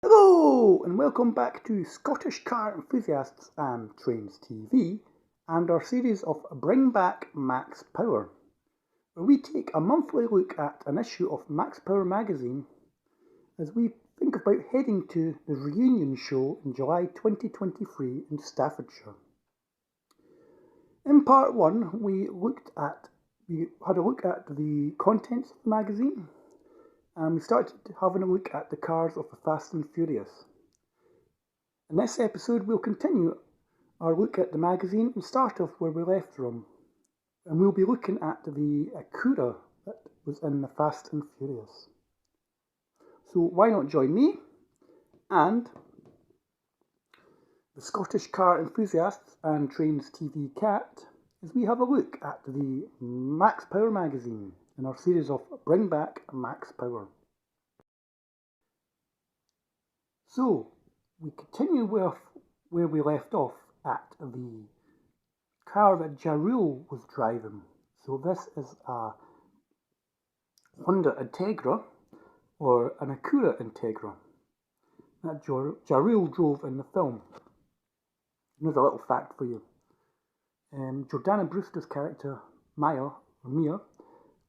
Hello and welcome back to Scottish Car Enthusiasts and Trains TV and our series of Bring Back Max Power, where we take a monthly look at an issue of Max Power magazine as we think about heading to the reunion show in July 2023 in Staffordshire. In part 1 we had a look at the contents of the magazine, and we started having a look at the cars of the Fast and Furious. In this episode we'll continue our look at the magazine and start off where we left from, and we'll be looking at the Acura that was in the Fast and Furious. So why not join me and the Scottish Car Enthusiasts and Trains TV cat as we have a look at the Max Power magazine in our series of Bring Back Max Power. So, we continue with where we left off at the car that Jarul was driving. So this is a Honda Integra, or an Acura Integra, that Jarul drove in the film. Here's a little fact for you. Jordana Brewster's character, Mia,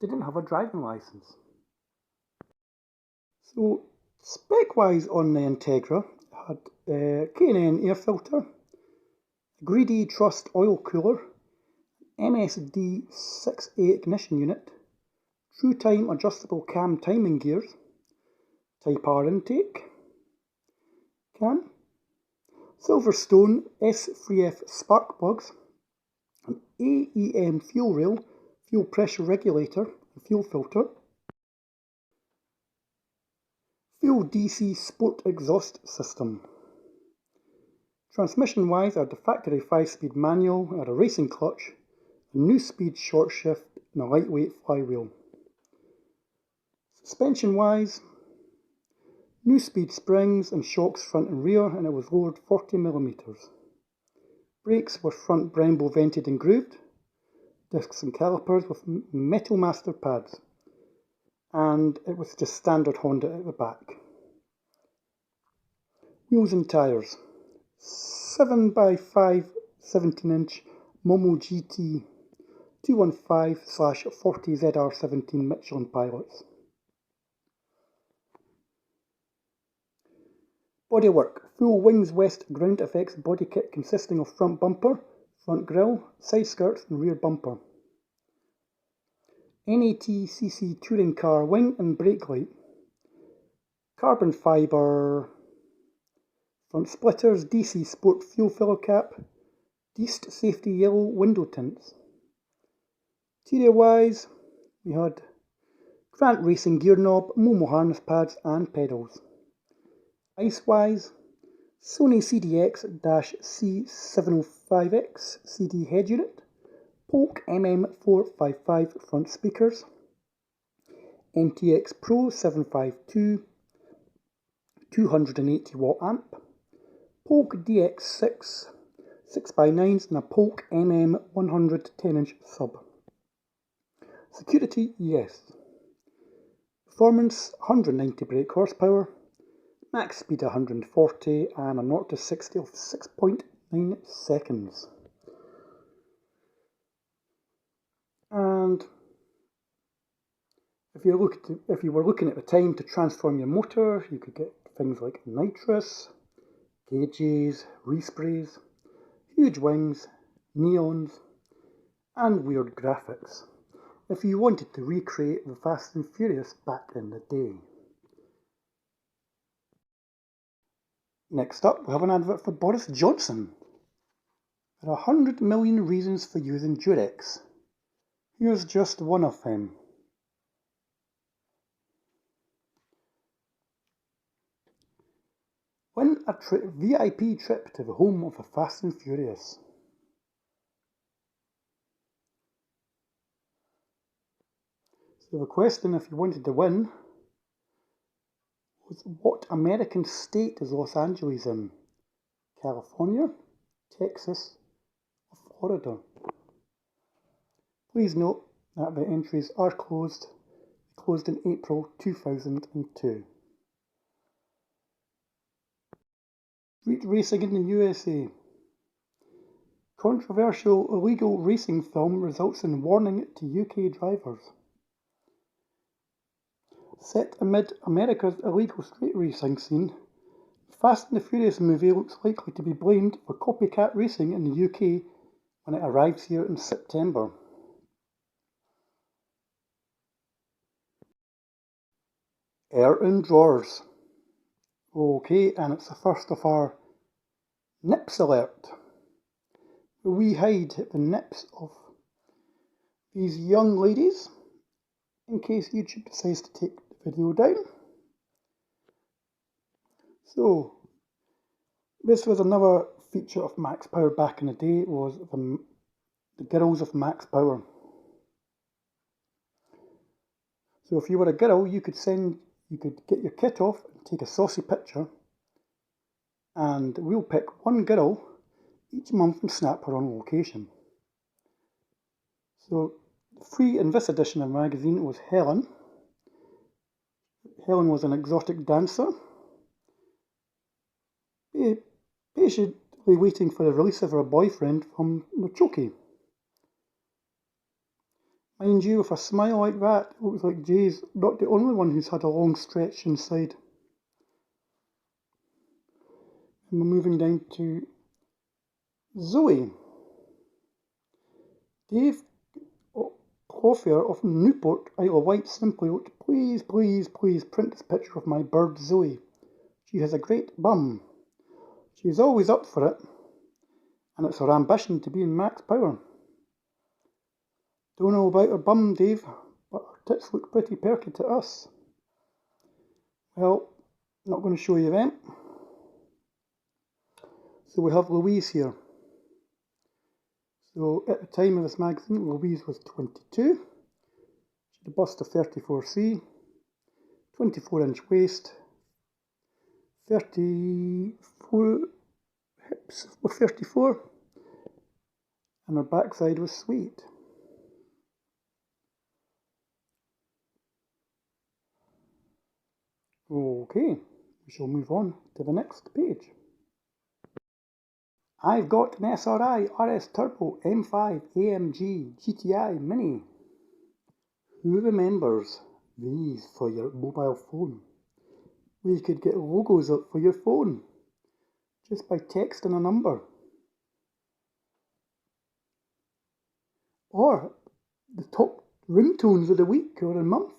didn't have a driving license. So, spec-wise on the Integra, it had K&N air filter, Greedy Trust oil cooler, MSD 6A ignition unit, True Time adjustable cam timing gears, Type R intake, cam, Silverstone S3F spark plugs, an AEM fuel rail, fuel pressure regulator and fuel filter, fuel DC sport exhaust system. Transmission wise, I had the factory 5-speed manual, I had a racing clutch, a new speed short shift and a lightweight flywheel. Suspension wise, new speed springs and shocks front and rear, and it was lowered 40mm. Brakes were front Brembo vented and grooved, discs and calipers with metal master pads, and it was just standard Honda at the back. Wheels and tyres, 7x5 17-inch Momo GT 215/40 ZR17 Michelin pilots. Bodywork, full Wings West ground effects body kit consisting of front bumper, front grille, side skirts and rear bumper. NATCC touring car wing and brake light. Carbon fibre front splitters, DC Sport fuel filler cap, Deist safety yellow window tints. Interior wise, we had Grant Racing gear knob, Momo harness pads and pedals. Ice wise, Sony CDX-C705X CD head unit, Polk MM455 front speakers, MTX Pro 752 280W amp, Polk DX6 6x9s and a Polk MM100 10-inch sub. Security, yes. Performance, 190 brake horsepower, max speed 140 and a 0 to 60 of 6.9 seconds. And if you were looking at the time to transform your motor, you could get things like nitrous, gauges, resprays, huge wings, neons, and weird graphics, if you wanted to recreate the Fast and Furious back in the day. Next up, we have an advert for Boris Johnson. There are 100 million reasons for using Durex. Here's just one of them. Win a VIP trip to the home of the Fast and Furious. So the question, if you wanted to win, was what American state is Los Angeles in? California, Texas, or Florida? Please note that the entries are closed in April 2002. Street racing in the USA. Controversial illegal racing film results in warning to UK drivers. Set amid America's illegal street racing scene, the Fast and the Furious movie looks likely to be blamed for copycat racing in the UK when it arrives here in September. Air in drawers. Okay, and it's the first of our nips alert. We hide the nips of these young ladies in case YouTube decides to take the video down. So, this was another feature of Max Power back in the day, was the girls of Max Power. So if you were a girl, you could get your kit off and take a saucy picture, and we'll pick one girl each month and snap her on location. So free in this edition of the magazine was Helen. Helen was an exotic dancer, patiently waiting for the release of her boyfriend from Nochoki. Mind you, with a smile like that, it looks like Jay's not the only one who's had a long stretch inside. And we're moving down to Zoe. Dave Clothier of Newport, Isle of Wight simply wrote, "Please, please, please print this picture of my bird Zoe. She has a great bum. She's always up for it, and it's her ambition to be in Max Power. Don't know about her bum, Dave, but her tits look pretty perky to us." Well, not going to show you them. So we have Louise here. So at the time of this magazine, Louise was 22. She had a bust of 34C, 24-inch waist, 34 hips were 34, and her backside was sweet. Okay, we shall move on to the next page. I've got an SRI RS Turbo M5 AMG GTI Mini. Who remembers these for your mobile phone? Where you could get logos up for your phone just by texting a number. Or the top ringtones of the week or a month.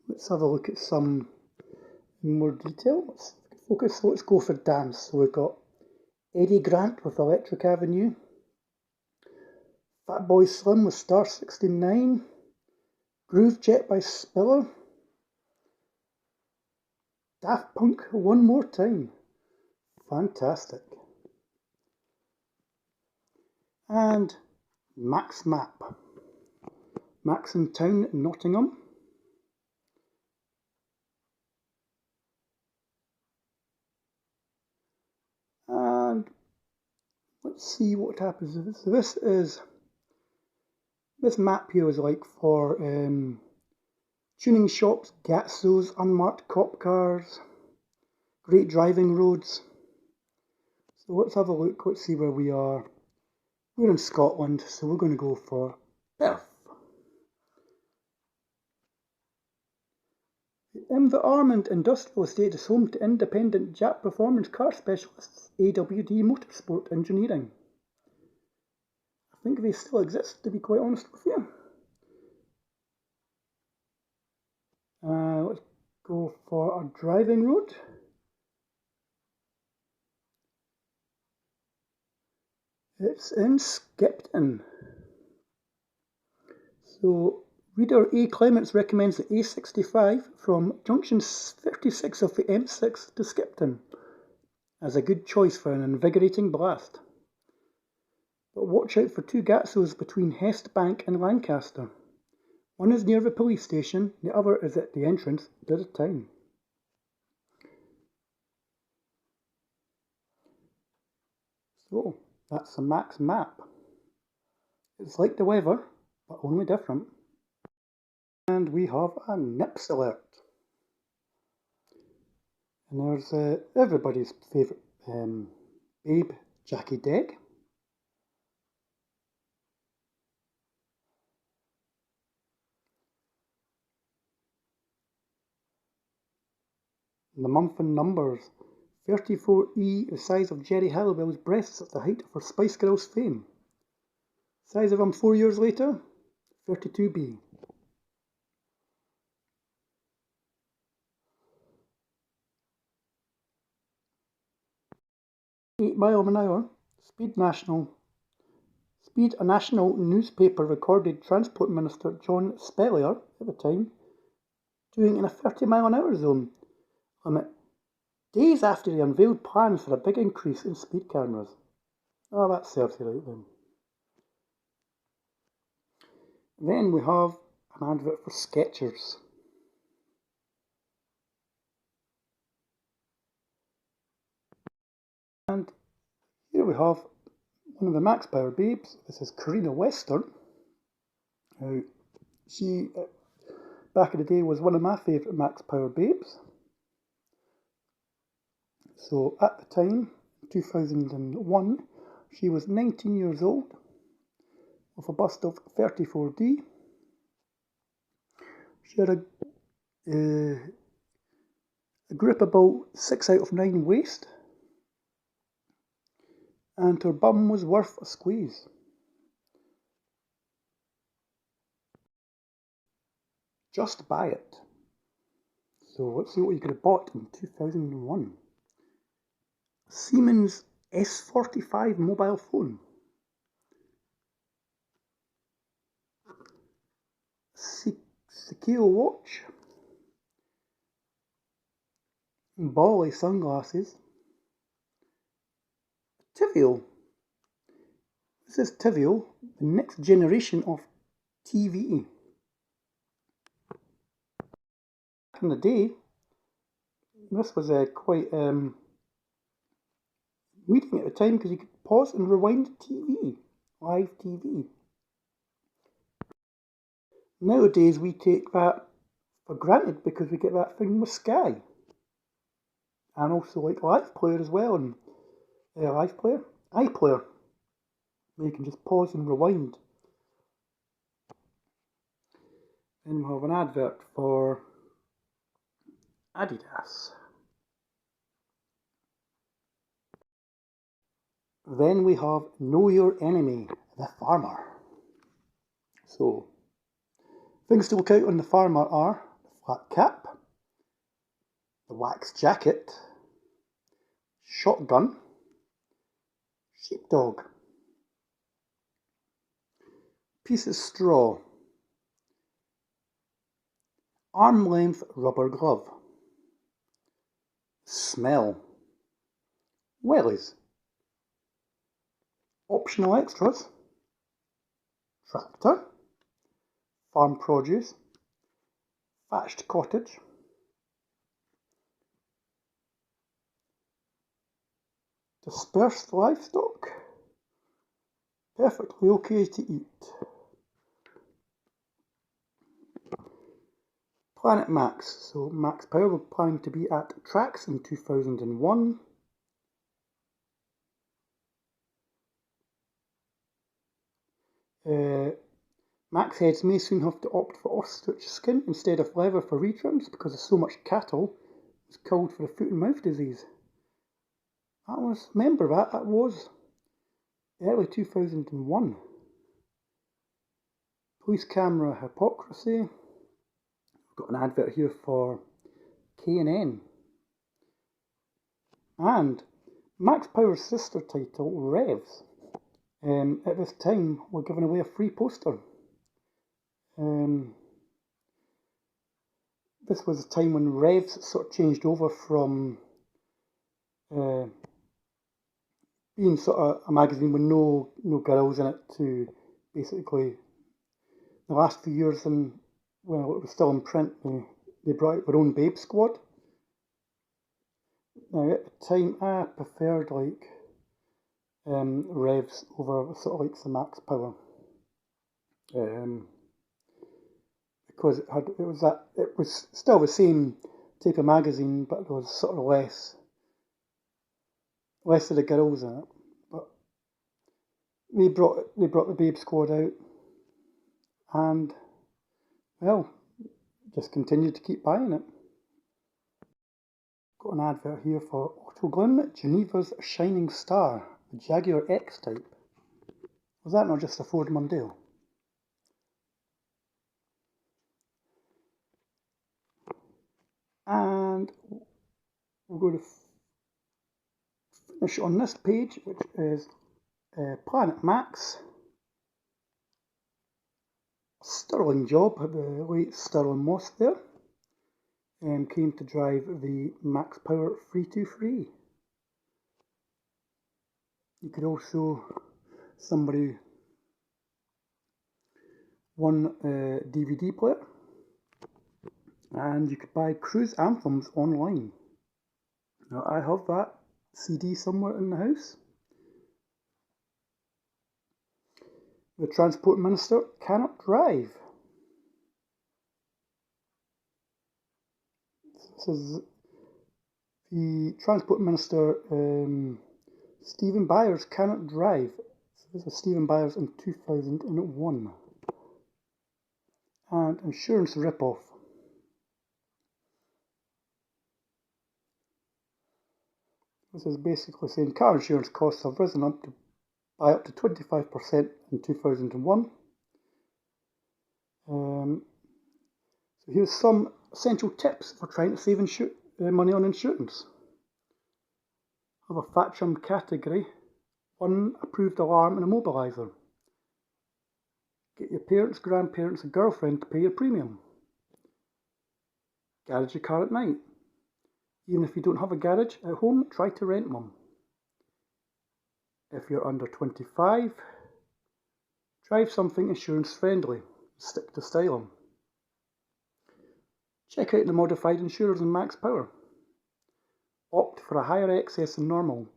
Let's have a look at some in more detail. Let's focus. So let's go for dance. So we've got Eddie Grant with Electric Avenue, Fatboy Slim with Star 69, Groove Jet by Spiller, Daft Punk One More Time. Fantastic. And Max Map. Max in Town, Nottingham. And let's see what happens. So this map here is like for tuning shops, Gatsos, unmarked cop cars, great driving roads. So let's have a look. Let's see where we are. We're in Scotland, so we're going to go for Perth. The Inverarmond Industrial Estate is home to independent Jap performance car specialists AWD Motorsport Engineering. I think they still exist, to be quite honest with you. Let's go for a driving road. It's in Skipton. So reader A. Clements recommends the A65 from junction 36 of the M6 to Skipton as a good choice for an invigorating blast. But watch out for two Gatsos between Hest Bank and Lancaster. One is near the police station, the other is at the entrance to the town. So, that's the Max Map. It's like the weather, but only different. And we have a NIPS alert. And there's everybody's favourite babe, Jackie Degg. The month and numbers. 34E, the size of Jerry Halliwell's breasts at the height of her Spice Girls fame. Size of him 4 years later, 32B. 8 mile an hour. Speed, a national newspaper recorded Transport Minister John Spellier at the time doing in a 30 mile an hour zone limit, days after he unveiled plans for a big increase in speed cameras. Oh, that serves you right then. Then we have an advert for Skechers. And here we have one of the Max Power Babes. This is Corina Western. She, back in the day, was one of my favourite Max Power Babes. So at the time, 2001, she was 19 years old with a bust of 34D. She had a grip about 6 out of 9 waist, and her bum was worth a squeeze. Just buy it. So let's see what you could have bought in 2001. Siemens S45 mobile phone. Seikio watch. Bally sunglasses. Tivio. This is Tivio, the next generation of TV. Back in the day, this was quite leading at the time because you could pause and rewind TV, live TV. Nowadays we take that for granted because we get that thing with Sky. And also like Live Player as well, and iPlayer, where you can just pause and rewind. Then we'll have an advert for Adidas. Then we have Know Your Enemy, the farmer. So, things to look out on the farmer are the flat cap, the wax jacket, shotgun, sheepdog, piece of straw, arm-length rubber glove, smell, wellies, optional extras, tractor, farm produce, thatched cottage, dispersed livestock, perfectly okay to eat. Planet Max. So Max Power were planning to be at tracks in 2001. Max heads may soon have to opt for ostrich skin instead of leather for retrims because so much cattle was killed for the foot and mouth disease. Remember that was early 2001. Police camera hypocrisy. We've got an advert here for K&N. And Max Power's sister title, Revs, at this time were giving away a free poster. This was a time when Revs sort of changed over from being sort of a magazine with no girls in it to basically the last few years, and well, it was still in print, they brought out their own Babe Squad. Now at the time I preferred like Revs over sort of like the Max Power. Because it was still the same type of magazine, but there was sort of less of the girls in it. But they brought the Babe Squad out, and well, just continued to keep buying it. Got an advert here for Autoglym Geneva's Shining Star, the Jaguar X type. Was that not just a Ford Mondeo? And we're going to finish on this page, which is Planet Max. Sterling job, the late Sterling Moss there. Came to drive the Max Power 323. You could also, somebody won a DVD player, and you could buy cruise anthems online. Now I have that CD somewhere in the house. The Transport Minister cannot drive. This is the Transport Minister, Stephen Byers cannot drive. So this was Stephen Byers in 2001. And insurance rip-off. This is basically saying car insurance costs have risen by up to 25% in 2001. So here's some essential tips for trying to save money on insurance. Have a fat trim category, 1 approved alarm and a mobiliser. Get your parents, grandparents and girlfriend to pay your premium. Garage your car at night. Even if you don't have a garage at home, try to rent one. If you're under 25, drive something insurance friendly. Stick to styling. Check out the modified insurers in Max Power. Opt for a higher excess than normal.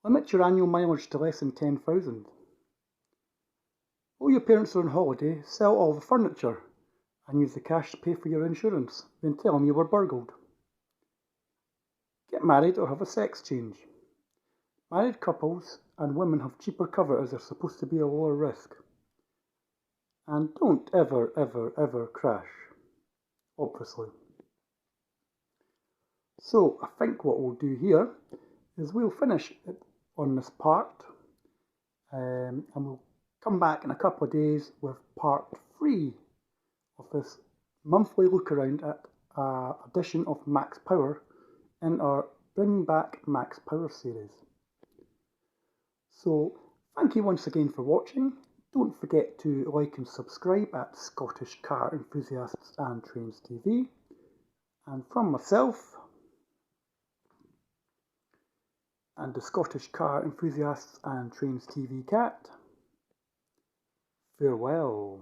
Limit your annual mileage to less than 10,000. While your parents are on holiday, sell all the furniture and use the cash to pay for your insurance. Then tell them you were burgled. Get married or have a sex change. Married couples and women have cheaper cover as they're supposed to be a lower risk. And don't ever crash, obviously. So I think what we'll do here is we'll finish it on this part, and we'll come back in a couple of days with part 3 of this monthly look around at an edition of Max Power in our Bring Back Max Power series. So thank you once again for watching. Don't forget to like and subscribe at Scottish Car Enthusiasts and Trains TV. And from myself and the Scottish Car Enthusiasts and Trains TV cat, farewell.